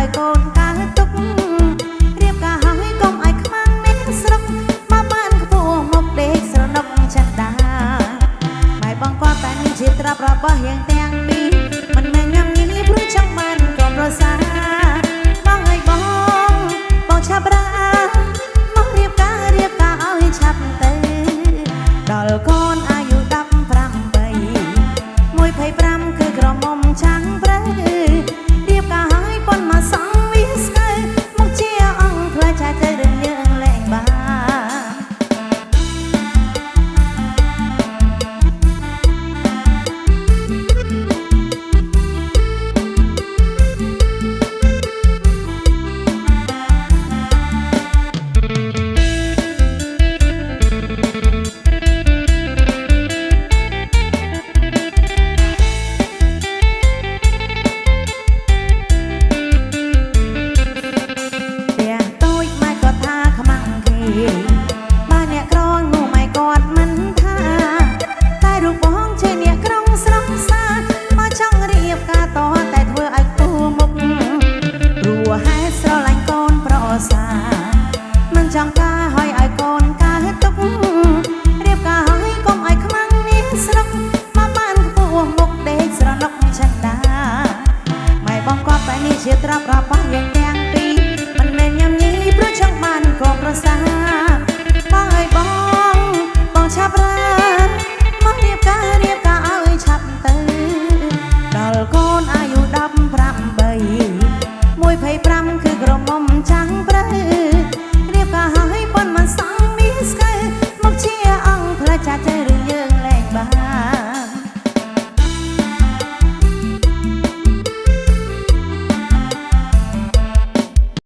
ឲ្យកូនកើតទុករៀបការហើយកុំឲ្យខ្មាំងនេះស្រុកមកបានខ្ពស់មកដេកស្រណុកចិនដាម៉ែបងគាត់តែមានជាត្រាប់របស់រៀងទាំងពីរមិនមែនញ៉ាំញីព្រោះចង់បានកុំរសាបងឲ្យបងឆាប់រាមករៀបការឲ្យឆាប់ទៅដល់កូនអាយុ18 25គឺក្រមុំចាំងព្រៃរៀបការឲ្យប៉ុនមកសងវាស្កើមកជាអង្គផ្លែចាទៅរឿងយើងលែងបានបានអ្នកក្រងនោះម៉ែគាត់មិនថាតែរូបបងជាអ្នកក្រុងស្រស់សាមកចង់រៀបការតតែធ្វើឲ្យខ្ពស់មុខព្រោះហេតុស្រឡាញ់កូនប្រសាមិនចង់ការឲ្យកូនកើតទុករៀបការឲ្យកុំឲ្យខ្មាំងនេះស្រុកមកបានខ្ពស់មុខដេកស្រណុកចិនដាម៉ែបងគាត់តែនេះជាត្រាប់របស់យើងទាំងពីរមិនមែនញ៉ាំញីព្រោះចង់បានកូនប្រសា